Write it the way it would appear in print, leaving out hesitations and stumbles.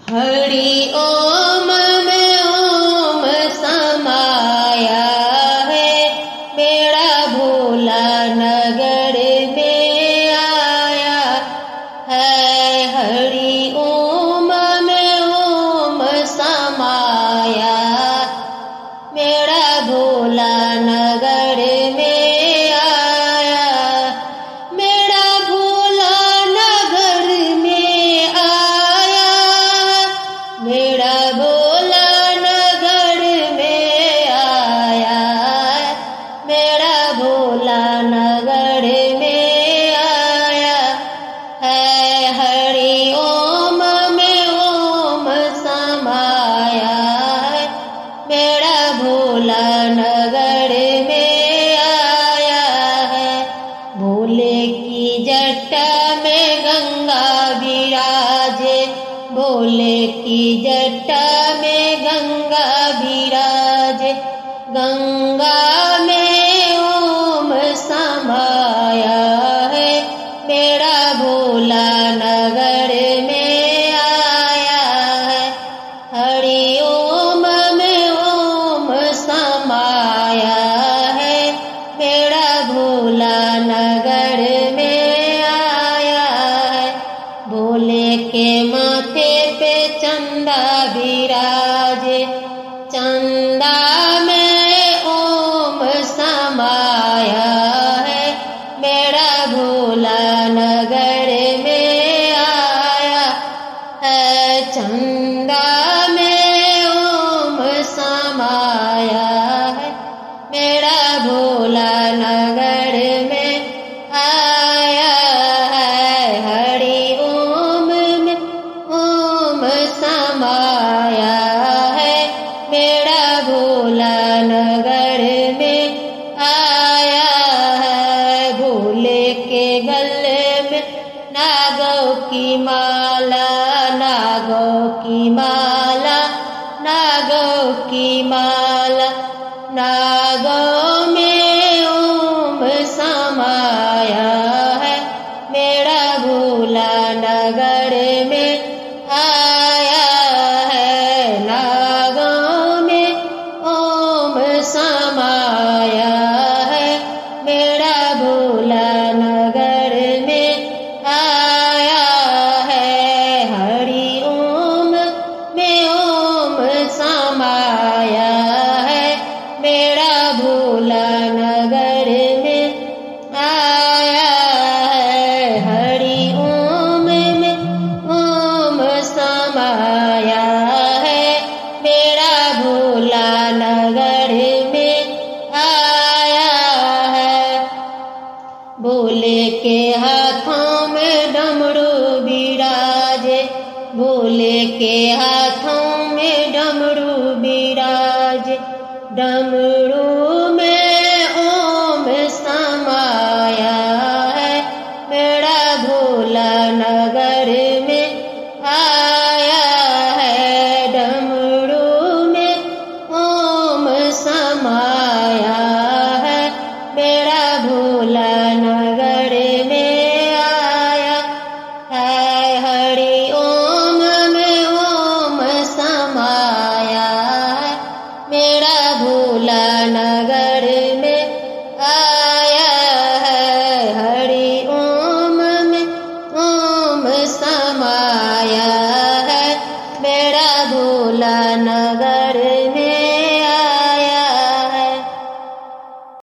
हरि ओम में ओम समाया है, मेरा भोला नगर में आया है। हरि ओम में ओम समाया, मेरा भोला नगर में आया। मेरा भोला नगर में आया, मेरा भोला नगर में आया, मेरा भोला नगर में आया है। हरि ओम में ओम समाया है, मेरा भोला नगर में आया है। भोले की जटा में गंगा विराजे, भोले की जटा में गंगा विराजे। गंगा में ओम समाया है, मेरा भोला नगर में आया है। हरि ओम में ओम समाया है, मेरा भोला नगर में आया है। भोले के माथे पे चंदा विराजे, चंदा में ओम समाया है, मेरा भोला नगर में आया है। चंदा में ओम समाया है, मेरा भोला नगर में आया है। हरि ओम में ओम समाया है, मेरा भोला नगर में आया है। भोले के गले में नागों की माला, नागों की माला, नागों की माला। नागों में ओम समाया है, मेरा भोला नगर में आया है। नागों में ओम समाया है, मेरा भोला नगर में आया है। हरि ओम में ओम समाया है, मेरा भोला नगर में आया है। हरि ओम में ओम समाया है, मेरा भोला नगर में आया है। भोले के हाथों में डमरू विराजे, भोले के हाथों में डमरू विराजे। डमरू में ओम समाया है, मेरा भोला नगर में आया है। डमरू में ओम समाया है, मेरा भोला नगर में आया है। हरि ओम में ओम समाया है, मेरा भोला नगर में आया है। हरि ओम में ओम समाया है, मेरा भोला नगर